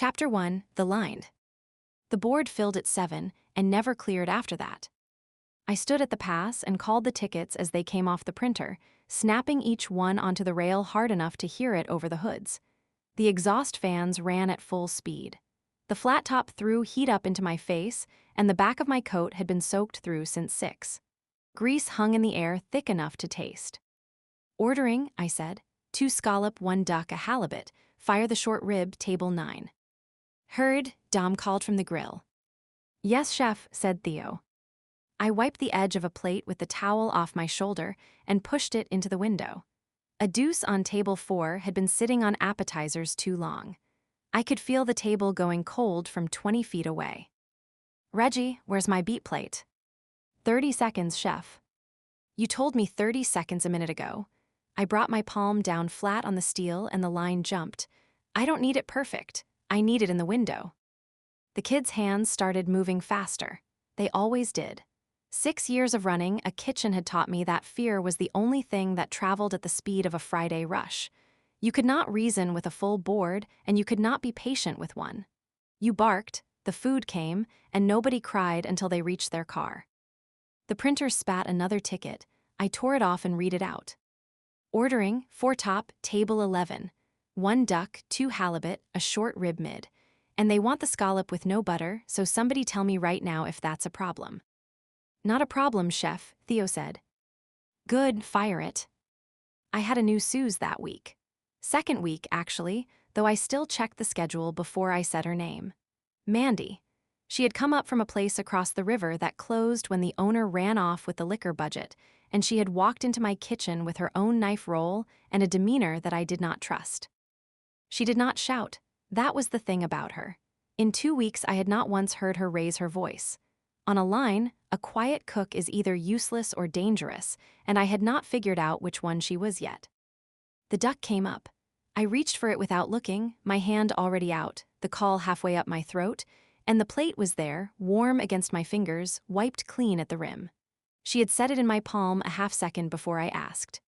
Chapter 1, The Lined. The board filled at 7 and never cleared after that. I stood at the pass and called the tickets as they came off the printer, snapping each one onto the rail hard enough to hear it over the hoods. The exhaust fans ran at full speed. The flat top threw heat up into my face, and the back of my coat had been soaked through since 6. Grease hung in the air thick enough to taste. "Ordering," I said. 2 scallop, 1 duck, a halibut. Fire the short rib, table 9. "Heard," Dom called from the grill. "Yes, chef," said Theo. I wiped the edge of a plate with the towel off my shoulder and pushed it into the window. A deuce on table 4 had been sitting on appetizers too long. I could feel the table going cold from 20 feet away. "Reggie, where's my beat plate?" 30 seconds, chef." "You told me 30 seconds a minute ago." I brought my palm down flat on the steel and the line jumped. "I don't need it perfect. I need it in the window." The kids' hands started moving faster. They always did. 6 years of running a kitchen had taught me that fear was the only thing that traveled at the speed of a Friday rush. You could not reason with a full board, and you could not be patient with one. You barked, the food came, and nobody cried until they reached their car. The printer spat another ticket. I tore it off and read it out. "Ordering, 4 top, table 11. 1 duck, 2 halibut, a short rib mid. And they want the scallop with no butter, so somebody tell me right now if that's a problem." "Not a problem, chef," Theo said. "Good, fire it." I had a new Suze that week. Second week, actually, though I still checked the schedule before I said her name. Mandy. She had come up from a place across the river that closed when the owner ran off with the liquor budget, and she had walked into my kitchen with her own knife roll and a demeanor that I did not trust. She did not shout. That was the thing about her. In 2 weeks, I had not once heard her raise her voice. On a line, a quiet cook is either useless or dangerous, and I had not figured out which one she was yet. The duck came up. I reached for it without looking, my hand already out, the caul halfway up my throat, and the plate was there, warm against my fingers, wiped clean at the rim. She had set it in my palm a half-second before I asked.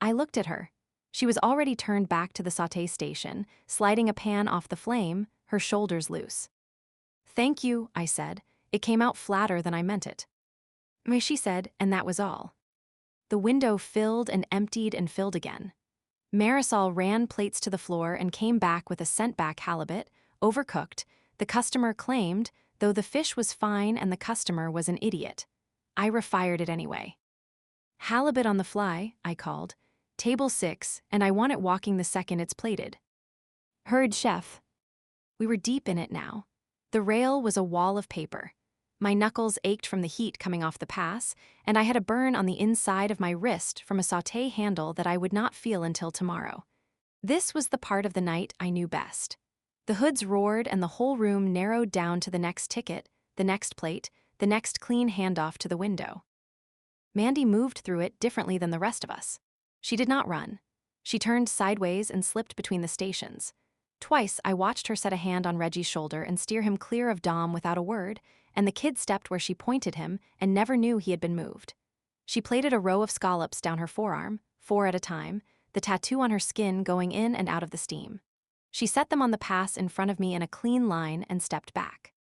I looked at her. She was already turned back to the sauté station, sliding a pan off the flame, her shoulders loose. "Thank you," I said. It came out flatter than I meant it. She said, and that was all. The window filled and emptied and filled again. Marisol ran plates to the floor and came back with a sent-back halibut, overcooked. The customer claimed, though the fish was fine and the customer was an idiot. I refired it anyway. "Halibut on the fly," I called. "Table 6, and I want it walking the second it's plated." "Heard, chef." We were deep in it now. The rail was a wall of paper. My knuckles ached from the heat coming off the pass, and I had a burn on the inside of my wrist from a sauté handle that I would not feel until tomorrow. This was the part of the night I knew best. The hoods roared and the whole room narrowed down to the next ticket, the next plate, the next clean handoff to the window. Mandy moved through it differently than the rest of us. She did not run. She turned sideways and slipped between the stations. Twice I watched her set a hand on Reggie's shoulder and steer him clear of Dom without a word, and the kid stepped where she pointed him and never knew he had been moved. She plated a row of scallops down her forearm, 4 at a time, the tattoo on her skin going in and out of the steam. She set them on the pass in front of me in a clean line and stepped back.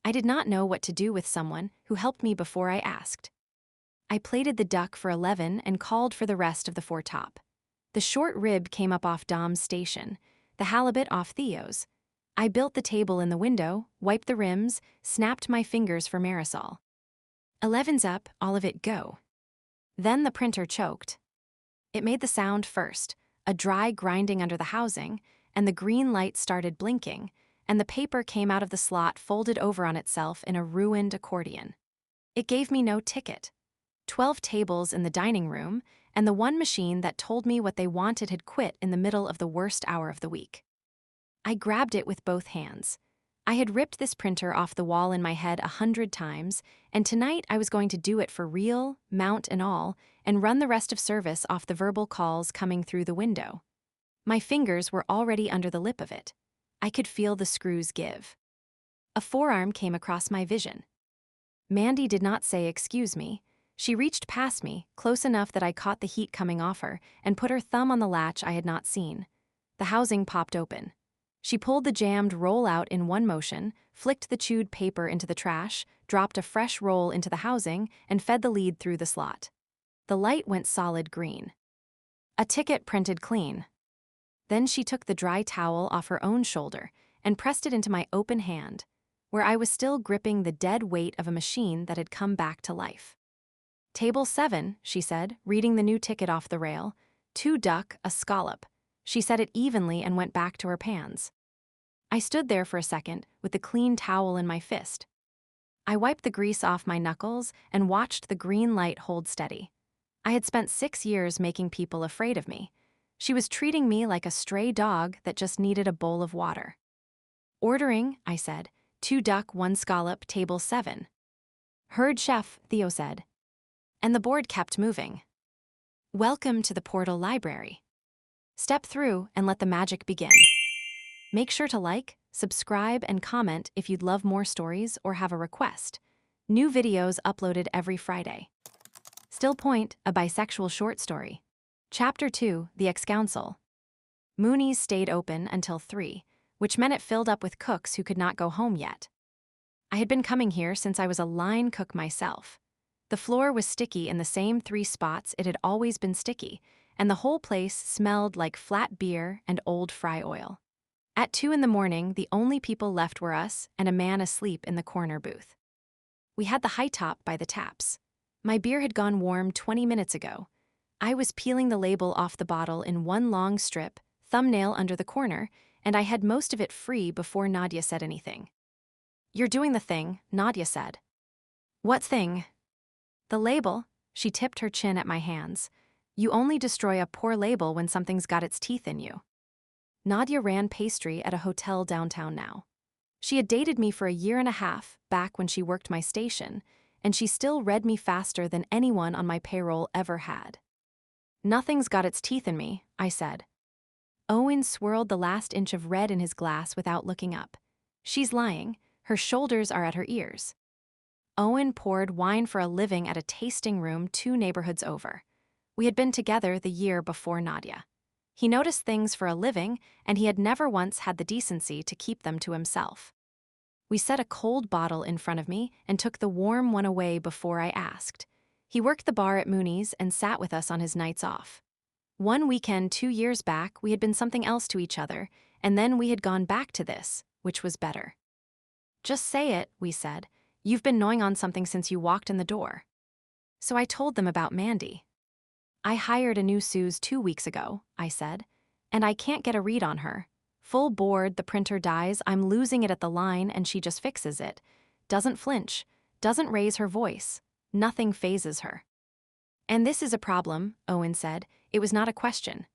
I did not know what to do with someone who helped me before I asked. I plated the duck for 11 and called for the rest of the 4 top. The short rib came up off Dom's station, the halibut off Theo's. I built the table in the window, wiped the rims, snapped my fingers for Marisol. 11's up, all of it go. Then the printer choked. It made the sound first, a dry grinding under the housing, and the green light started blinking, and the paper came out of the slot folded over on itself in a ruined accordion. It gave me no ticket. 12 tables in the dining room, and the one machine that told me what they wanted had quit in the middle of the worst hour of the week. I grabbed it with both hands. I had ripped this printer off the wall in my head 100 times, and tonight I was going to do it for real, mount and all, and run the rest of service off the verbal calls coming through the window. My fingers were already under the lip of it. I could feel the screws give. A forearm came across my vision. Mandy did not say excuse me. She reached past me, close enough that I caught the heat coming off her, and put her thumb on the latch I had not seen. The housing popped open. She pulled the jammed roll out in one motion, flicked the chewed paper into the trash, dropped a fresh roll into the housing, and fed the lead through the slot. The light went solid green. A ticket printed clean. Then she took the dry towel off her own shoulder and pressed it into my open hand, where I was still gripping the dead weight of a machine that had come back to life. "Table 7, she said, reading the new ticket off the rail. 2 duck, a scallop." She said it evenly and went back to her pans. I stood there for a second with the clean towel in my fist. I wiped the grease off my knuckles and watched the green light hold steady. I had spent 6 years making people afraid of me. She was treating me like a stray dog that just needed a bowl of water. "Ordering," I said. 2 duck, 1 scallop, table 7. "Heard, chef," Theo said. And the board kept moving. "Welcome to the Portal Library. Step through and let the magic begin. Make sure to like, subscribe, and comment if you'd love more stories or have a request. New videos uploaded every Friday." Still Point, a bisexual short story. Chapter 2, The Ex-Council. Mooney's stayed open until 3, which meant it filled up with cooks who could not go home yet. I had been coming here since I was a line cook myself. The floor was sticky in the same 3 spots it had always been sticky, and the whole place smelled like flat beer and old fry oil. At 2 in the morning, the only people left were us and a man asleep in the corner booth. We had the high top by the taps. My beer had gone warm 20 minutes ago. I was peeling the label off the bottle in one long strip, thumbnail under the corner, and I had most of it free before Nadia said anything. "You're doing the thing," Nadia said. "What thing?" "The label." She tipped her chin at my hands. "You only destroy a poor label when something's got its teeth in you." Nadia ran pastry at a hotel downtown now. She had dated me for a year and a half, back when she worked my station, and she still read me faster than anyone on my payroll ever had. "Nothing's got its teeth in me," I said. Owen swirled the last inch of red in his glass without looking up. "She's lying. Her shoulders are at her ears." Owen poured wine for a living at a tasting room 2 neighborhoods over. We had been together the year before Nadia. He noticed things for a living, and he had never once had the decency to keep them to himself. We set a cold bottle in front of me and took the warm one away before I asked. He worked the bar at Mooney's and sat with us on his nights off. One weekend 2 years back, we had been something else to each other, and then we had gone back to this, which was better. "Just say it," we said. "You've been gnawing on something since you walked in the door." So I told them about Mandy. "I hired a new Suze 2 weeks ago," I said, "and I can't get a read on her. Full board, the printer dies, I'm losing it at the line, and she just fixes it. Doesn't flinch, doesn't raise her voice. Nothing phases her." "And this is a problem," Owen said. "It was not a question."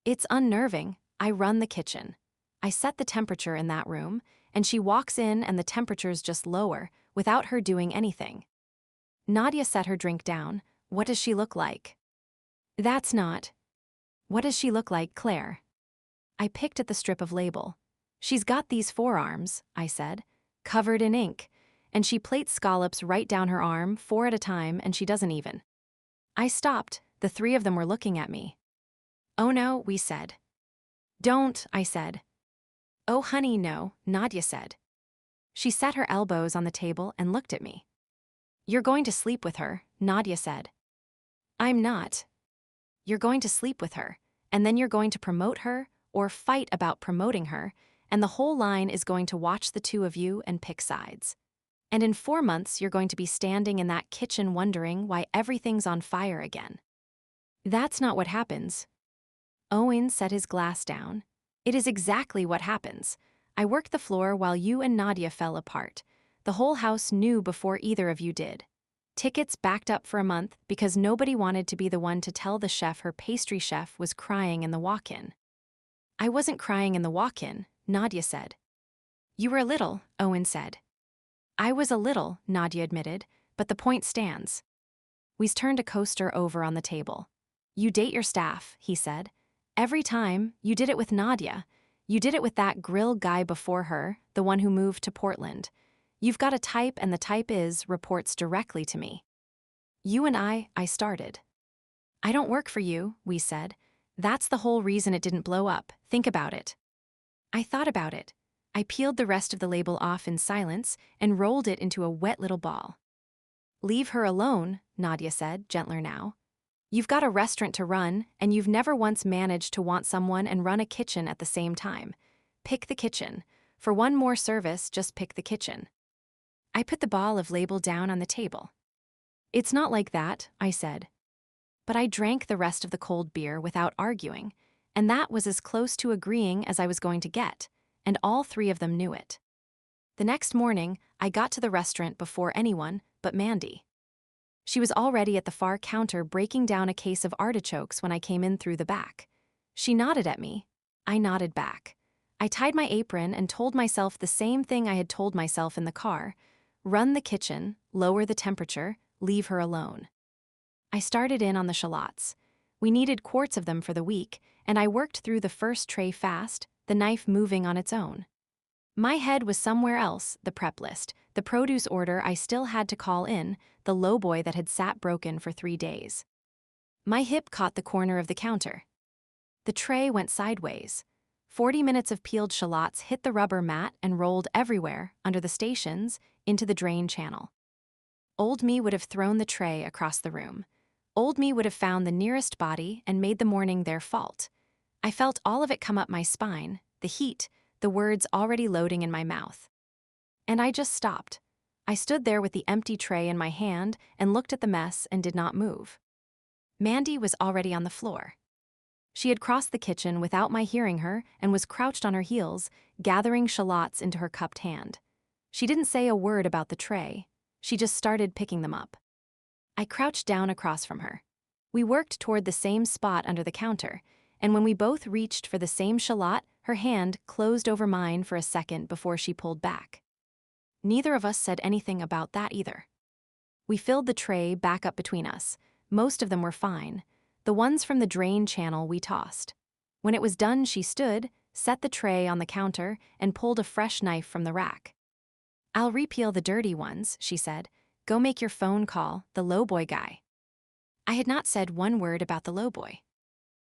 "It's unnerving. I run the kitchen. I set the temperature in that room, and she walks in and the temperature's just lower, without her doing anything." Nadia set her drink down. "What does she look like?" "That's not." "What does she look like, Claire?" I picked at the strip of label. "She's got these forearms," I said, "covered in ink, and she plates scallops right down her arm, 4 at a time, and she doesn't even." I stopped. The 3 of them were looking at me. "Oh no," we said. "Don't," I said. "Oh honey, no," Nadia said. She set her elbows on the table and looked at me. "You're going to sleep with her," Nadia said. "I'm not." "You're going to sleep with her, and then you're going to promote her, or fight about promoting her, and the whole line is going to watch the 2 of you and pick sides. And in 4 months, you're going to be standing in that kitchen wondering why everything's on fire again." "That's not what happens." Owen set his glass down. "It is exactly what happens. I worked the floor while you and Nadia fell apart. The whole house knew before either of you did. Tickets backed up for a month because nobody wanted to be the one to tell the chef her pastry chef was crying in the walk-in." "I wasn't crying in the walk-in," Nadia said. "You were a little," Owen said. "I was a little," Nadia admitted, "but the point stands." We turned a coaster over on the table. "You date your staff," he said. "Every time, you did it with Nadia. You did it with that grill guy before her, the one who moved to Portland. You've got a type, and the type reports directly to me." "You and I started." "I don't work for you," we said. "That's the whole reason it didn't blow up. Think about it." I thought about it. I peeled the rest of the label off in silence and rolled it into a wet little ball. "Leave her alone," Nadia said, gentler now. "You've got a restaurant to run, and you've never once managed to want someone and run a kitchen at the same time. Pick the kitchen. For one more service, just pick the kitchen." I put the ball of label down on the table. "It's not like that," I said. But I drank the rest of the cold beer without arguing, and that was as close to agreeing as I was going to get, and all three of them knew it. The next morning, I got to the restaurant before anyone but Mandy. She was already at the far counter breaking down a case of artichokes when I came in through the back. She nodded at me. I nodded back. I tied my apron and told myself the same thing I had told myself in the car: run the kitchen, lower the temperature, leave her alone. I started in on the shallots. We needed quarts of them for the week, and I worked through the first tray fast, the knife moving on its own. My head was somewhere else: the prep list, the produce order I still had to call in, the lowboy that had sat broken for 3 days. My hip caught the corner of the counter. The tray went sideways. 40 minutes of peeled shallots hit the rubber mat and rolled everywhere, under the stations, into the drain channel. Old me would have thrown the tray across the room. Old me would have found the nearest body and made the morning their fault. I felt all of it come up my spine, the heat, the words already loading in my mouth. And I just stopped. I stood there with the empty tray in my hand and looked at the mess and did not move. Mandy was already on the floor. She had crossed the kitchen without my hearing her and was crouched on her heels, gathering shallots into her cupped hand. She didn't say a word about the tray. She just started picking them up. I crouched down across from her. We worked toward the same spot under the counter, and when we both reached for the same shallot, her hand closed over mine for a second before she pulled back. Neither of us said anything about that either. We filled the tray back up between us. Most of them were fine. The ones from the drain channel we tossed. When it was done, she stood, set the tray on the counter, and pulled a fresh knife from the rack. "I'll repeel the dirty ones," she said. "Go make your phone call, the lowboy guy." I had not said one word about the lowboy.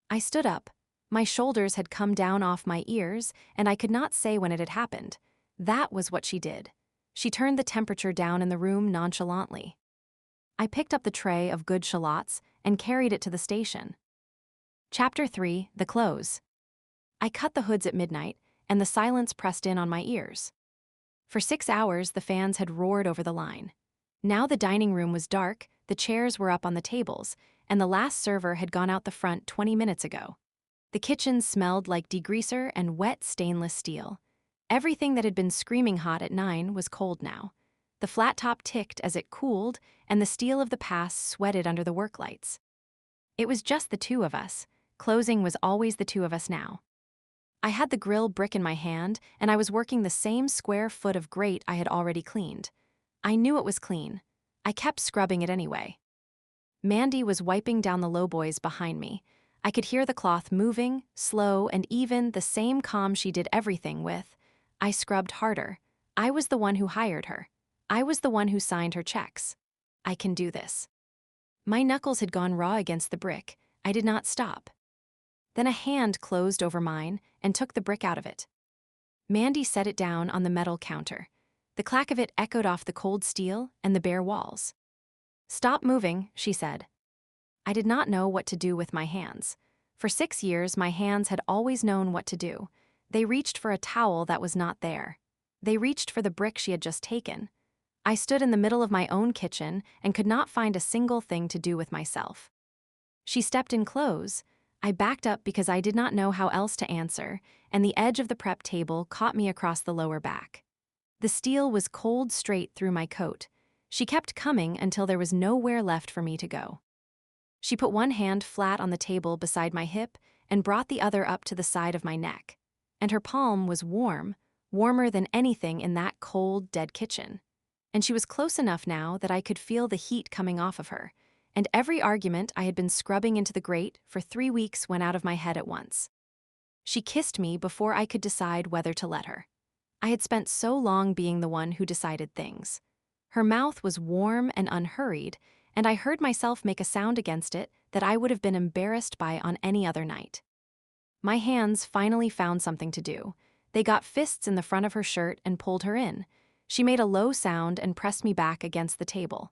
I stood up. My shoulders had come down off my ears, and I could not say when it had happened. That was what she did. She turned the temperature down in the room nonchalantly. I picked up the tray of good shallots and carried it to the station. Chapter 3: The Close. I cut the hoods at midnight, and the silence pressed in on my ears. For 6 hours, the fans had roared over the line. Now the dining room was dark, the chairs were up on the tables, and the last server had gone out the front 20 minutes ago. The kitchen smelled like degreaser and wet stainless steel. Everything that had been screaming hot at 9 was cold now. The flat top ticked as it cooled, and the steel of the past sweated under the work lights. It was just the two of us. Closing was always the two of us now. I had the grill brick in my hand, and I was working the same square foot of grate I had already cleaned. I knew it was clean. I kept scrubbing it anyway. Mandy was wiping down the lowboys behind me. I could hear the cloth moving, slow and even, the same calm she did everything with. I scrubbed harder. I was the one who hired her. I was the one who signed her checks. I can do this. My knuckles had gone raw against the brick. I did not stop. Then a hand closed over mine and took the brick out of it. Mandy set it down on the metal counter. The clack of it echoed off the cold steel and the bare walls. "Stop moving," she said. I did not know what to do with my hands. For 6 years, my hands had always known what to do. They reached for a towel that was not there. They reached for the brick she had just taken. I stood in the middle of my own kitchen and could not find a single thing to do with myself. She stepped in close. I backed up because I did not know how else to answer, and the edge of the prep table caught me across the lower back. The steel was cold straight through my coat. She kept coming until there was nowhere left for me to go. She put one hand flat on the table beside my hip and brought the other up to the side of my neck. And her palm was warm, warmer than anything in that cold, dead kitchen. And she was close enough now that I could feel the heat coming off of her, and every argument I had been scrubbing into the grate for 3 weeks went out of my head at once. She kissed me before I could decide whether to let her. I had spent so long being the one who decided things. Her mouth was warm and unhurried, and I heard myself make a sound against it that I would have been embarrassed by on any other night. My hands finally found something to do. They got fists in the front of her shirt and pulled her in. She made a low sound and pressed me back against the table.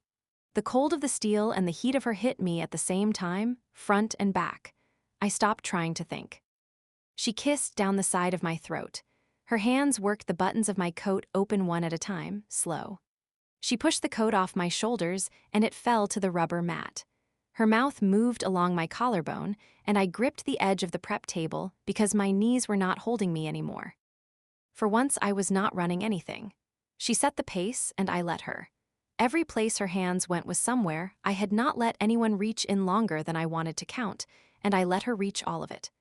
The cold of the steel and the heat of her hit me at the same time, front and back. I stopped trying to think. She kissed down the side of my throat. Her hands worked the buttons of my coat open one at a time, slow. She pushed the coat off my shoulders, and it fell to the rubber mat. Her mouth moved along my collarbone, and I gripped the edge of the prep table because my knees were not holding me anymore. For once, I was not running anything. She set the pace, and I let her. Every place her hands went was somewhere. I had not let anyone reach in longer than I wanted to count, and I let her reach all of it.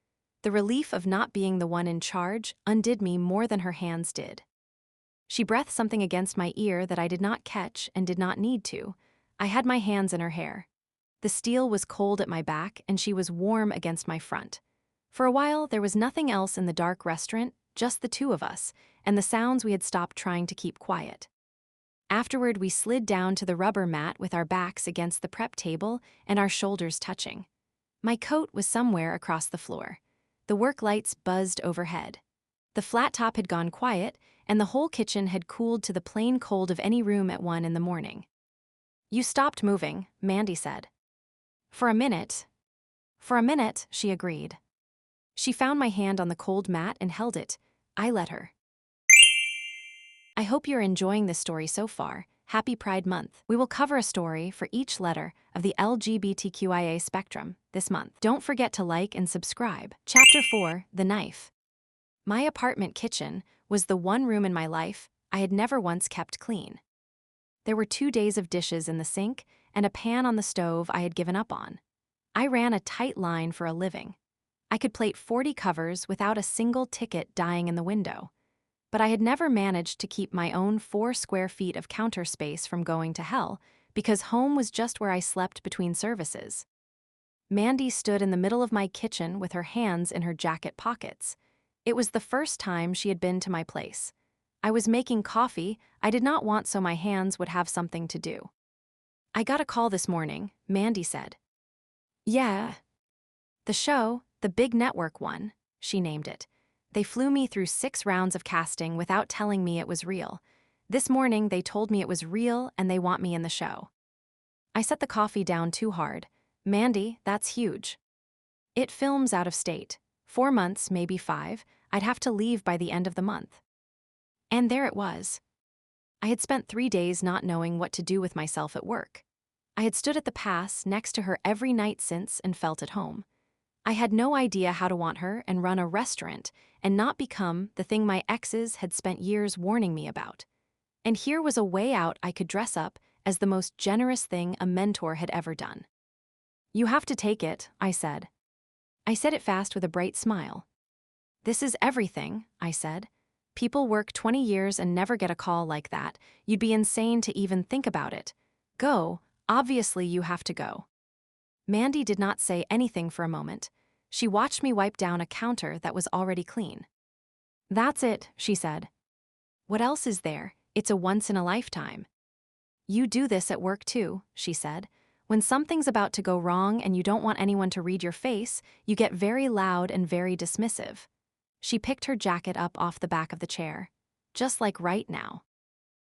The relief of not being the one in charge undid me more than her hands did. She breathed something against my ear that I did not catch and did not need to. I had my hands in her hair. The steel was cold at my back, and she was warm against my front. For a while, there was nothing else in the dark restaurant, just the two of us, and the sounds we had stopped trying to keep quiet. Afterward, we slid down to the rubber mat with our backs against the prep table and our shoulders touching. My coat was somewhere across the floor. The work lights buzzed overhead. The flat top had gone quiet, and the whole kitchen had cooled to the plain cold of any room at 1 in the morning. "You stopped moving," Mandy said. For a minute, she agreed. She found my hand on the cold mat and held it. I let her. I hope you're enjoying this story so far. Happy Pride Month. We will cover a story for each letter of the LGBTQIA spectrum this month. Don't forget to like and subscribe. Chapter 4, The Knife. My apartment kitchen was the one room in my life I had never once kept clean. There were 2 days of dishes in the sink and a pan on the stove I had given up on. I ran a tight line for a living. I could plate 40 covers without a single ticket dying in the window. But I had never managed to keep my own 4 square feet of counter space from going to hell, because home was just where I slept between services. Mandy stood in the middle of my kitchen with her hands in her jacket pockets. It was the first time she had been to my place. I was making coffee. I did not want so my hands would have something to do. "I got a call this morning," Mandy said. "Yeah. The show, the big network one," she named it. "They flew me through 6 rounds of casting without telling me it was real. This morning they told me it was real and they want me in the show." I set the coffee down too hard. "Mandy, that's huge. It films out of state. 4 months, maybe 5. I'd have to leave by the end of the month." And there it was. I had spent 3 days not knowing what to do with myself at work. I had stood at the pass next to her every night since and felt at home. I had no idea how to want her and run a restaurant and not become the thing my exes had spent years warning me about. And here was a way out. I could dress up as the most generous thing a mentor had ever done. "You have to take it," I said. I said it fast with a bright smile. "This is everything," I said. "People work 20 years and never get a call like that. You'd be insane to even think about it. Go, obviously you have to go." Mandy did not say anything for a moment. She watched me wipe down a counter that was already clean. "That's it," she said. "What else is there? It's a once-in-a-lifetime." "You do this at work too," she said. "When something's about to go wrong and you don't want anyone to read your face, you get very loud and very dismissive." She picked her jacket up off the back of the chair. "Just like right now."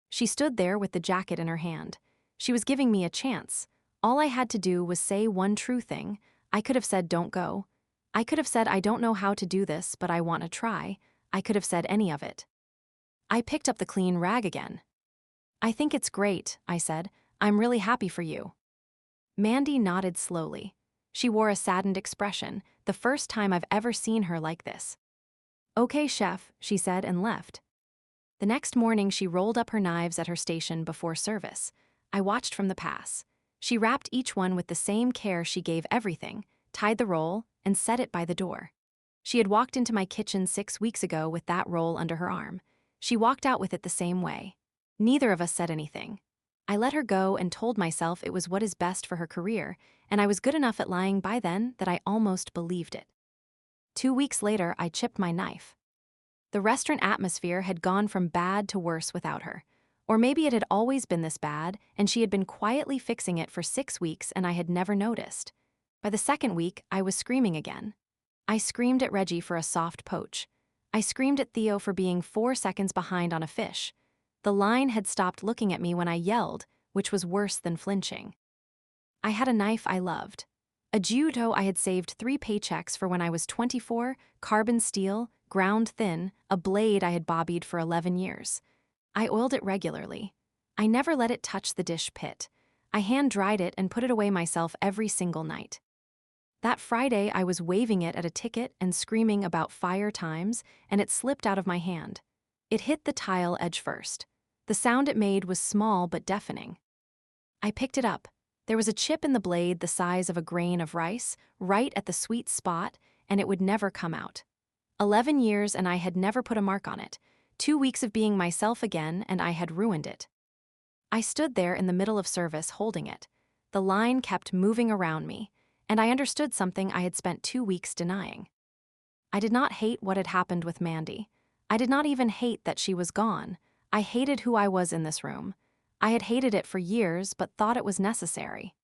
She stood there with the jacket in her hand. She was giving me a chance. All I had to do was say one true thing. I could have said, "Don't go." I could have said, "I don't know how to do this, but I want to try." I could have said any of it. I picked up the clean rag again. "I think it's great," I said. "I'm really happy for you." Mandy nodded slowly. She wore a saddened expression, the first time I've ever seen her like this. "Okay, chef," she said and left. The next morning she rolled up her knives at her station before service. I watched from the pass. She wrapped each one with the same care she gave everything, tied the roll, and set it by the door. She had walked into my kitchen 6 weeks ago with that roll under her arm. She walked out with it the same way. Neither of us said anything. I let her go and told myself it was what is best for her career, and I was good enough at lying by then that I almost believed it. 2 weeks later, I chipped my knife. The restaurant atmosphere had gone from bad to worse without her. Or maybe it had always been this bad, and she had been quietly fixing it for 6 weeks and I had never noticed. By the second week, I was screaming again. I screamed at Reggie for a soft poach. I screamed at Theo for being 4 seconds behind on a fish. The line had stopped looking at me when I yelled, which was worse than flinching. I had a knife I loved. A Gyuto I had saved 3 paychecks for when I was 24, carbon steel, ground thin, a blade I had bobbied for 11 years. I oiled it regularly. I never let it touch the dish pit. I hand-dried it and put it away myself every single night. That Friday, I was waving it at a ticket and screaming about fire times, and it slipped out of my hand. It hit the tile edge first. The sound it made was small but deafening. I picked it up. There was a chip in the blade the size of a grain of rice, right at the sweet spot, and it would never come out. 11 years and I had never put a mark on it. 2 weeks of being myself again, and I had ruined it. I stood there in the middle of service holding it. The line kept moving around me, and I understood something I had spent 2 weeks denying. I did not hate what had happened with Mandy. I did not even hate that she was gone. I hated who I was in this room. I had hated it for years, but thought it was necessary.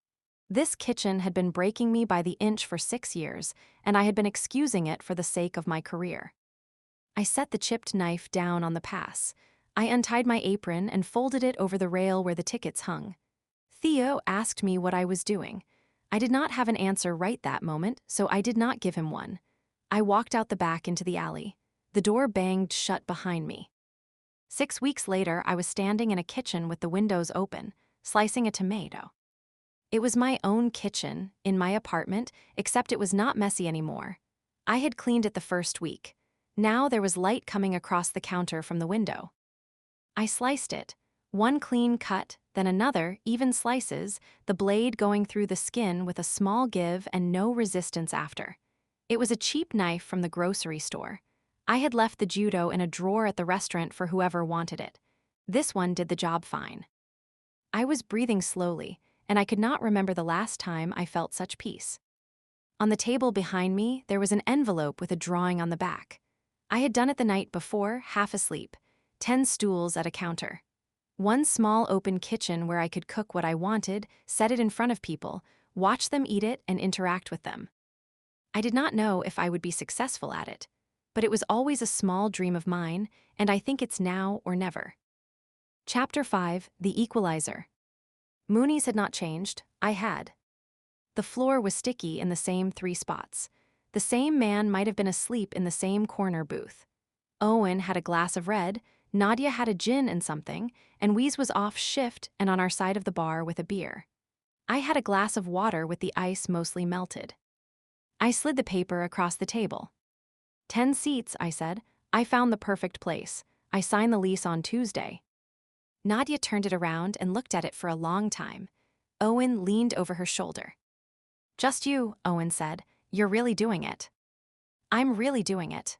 This kitchen had been breaking me by the inch for 6 years, and I had been excusing it for the sake of my career. I set the chipped knife down on the pass. I untied my apron and folded it over the rail where the tickets hung. Theo asked me what I was doing. I did not have an answer right that moment, so I did not give him one. I walked out the back into the alley. The door banged shut behind me. 6 weeks later, I was standing in a kitchen with the windows open, slicing a tomato. It was my own kitchen, in my apartment, except it was not messy anymore. I had cleaned it the first week. Now there was light coming across the counter from the window. I sliced it. One clean cut, then another, even slices, the blade going through the skin with a small give and no resistance after. It was a cheap knife from the grocery store. I had left the judo in a drawer at the restaurant for whoever wanted it. This one did the job fine. I was breathing slowly, and I could not remember the last time I felt such peace. On the table behind me, there was an envelope with a drawing on the back. I had done it the night before, half asleep. 10 stools at a counter. One small open kitchen where I could cook what I wanted, set it in front of people, watch them eat it, and interact with them. I did not know if I would be successful at it, but it was always a small dream of mine, and I think it's now or never. Chapter 5, The Equalizer. Mooney's had not changed, I had. The floor was sticky in the same 3 spots. The same man might have been asleep in the same corner booth. Owen had a glass of red, Nadia had a gin and something, and Weez was off shift and on our side of the bar with a beer. I had a glass of water with the ice mostly melted. I slid the paper across the table. 10 seats, I said. I found the perfect place. I signed the lease on Tuesday. Nadia turned it around and looked at it for a long time. Owen leaned over her shoulder. Just you, Owen said. You're really doing it. I'm really doing it.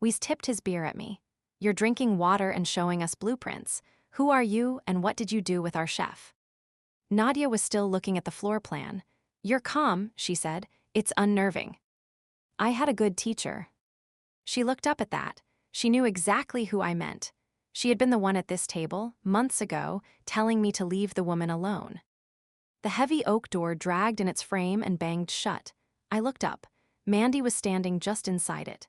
Weez tipped his beer at me. You're drinking water and showing us blueprints. Who are you and what did you do with our chef? Nadia was still looking at the floor plan. You're calm, she said. It's unnerving. I had a good teacher. She looked up at that. She knew exactly who I meant. She had been the one at this table, months ago, telling me to leave the woman alone. The heavy oak door dragged in its frame and banged shut. I looked up. Mandy was standing just inside it.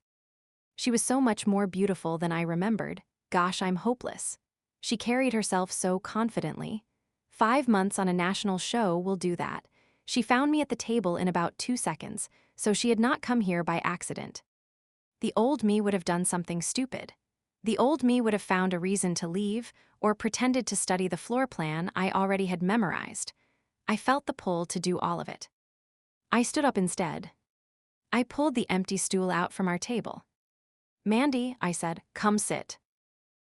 She was so much more beautiful than I remembered. Gosh, I'm hopeless. She carried herself so confidently. 5 months on a national show will do that. She found me at the table in about 2 seconds, so she had not come here by accident. The old me would have done something stupid. The old me would have found a reason to leave or pretended to study the floor plan I already had memorized. I felt the pull to do all of it. I stood up instead. I pulled the empty stool out from our table. Mandy, I said, come sit.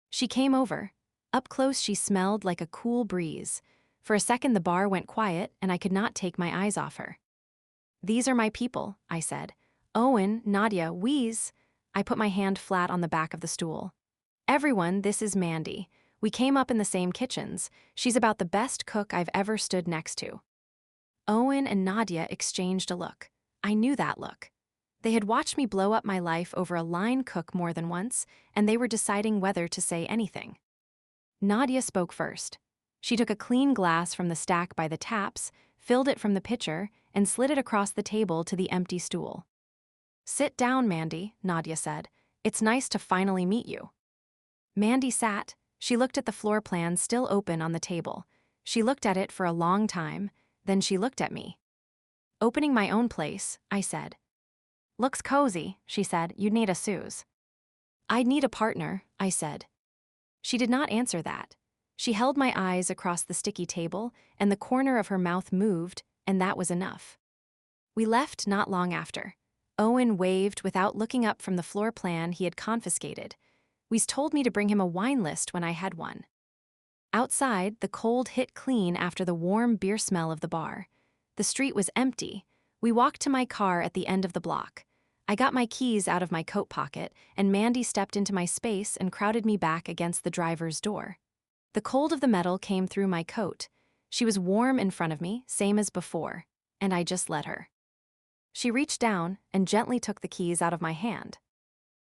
She came over. Up close she smelled like a cool breeze. For a second the bar went quiet and I could not take my eyes off her. These are my people, I said. Owen, Nadia, Weez. I put my hand flat on the back of the stool. Everyone, this is Mandy. We came up in the same kitchens. She's about the best cook I've ever stood next to. Owen and Nadia exchanged a look. I knew that look. They had watched me blow up my life over a line cook more than once, and they were deciding whether to say anything. Nadia spoke first. She took a clean glass from the stack by the taps, filled it from the pitcher, and slid it across the table to the empty stool. Sit down, Mandy, Nadia said. It's nice to finally meet you. Mandy sat. She looked at the floor plan still open on the table. She looked at it for a long time, then she looked at me. Opening my own place, I said. Looks cozy, she said. You'd need a Suze. I'd need a partner, I said. She did not answer that. She held my eyes across the sticky table, and the corner of her mouth moved, and that was enough. We left not long after. Owen waved without looking up from the floor plan he had confiscated. He's told me to bring him a wine list when I had one. Outside, the cold hit clean after the warm beer smell of the bar. The street was empty. We walked to my car at the end of the block. I got my keys out of my coat pocket, and Mandy stepped into my space and crowded me back against the driver's door. The cold of the metal came through my coat. She was warm in front of me, same as before, and I just let her. She reached down and gently took the keys out of my hand.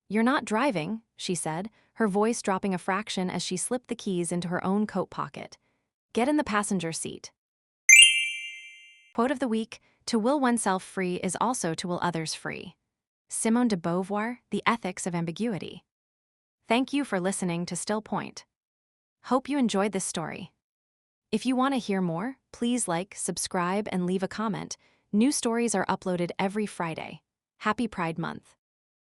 You're not driving, she said, her voice dropping a fraction as she slipped the keys into her own coat pocket. Get in the passenger seat. Quote of the week, to will oneself free is also to will others free. Simone de Beauvoir, The Ethics of Ambiguity. Thank you for listening to Still Point. Hope you enjoyed this story. If you want to hear more, please like, subscribe, and leave a comment. New stories are uploaded every Friday. Happy Pride Month.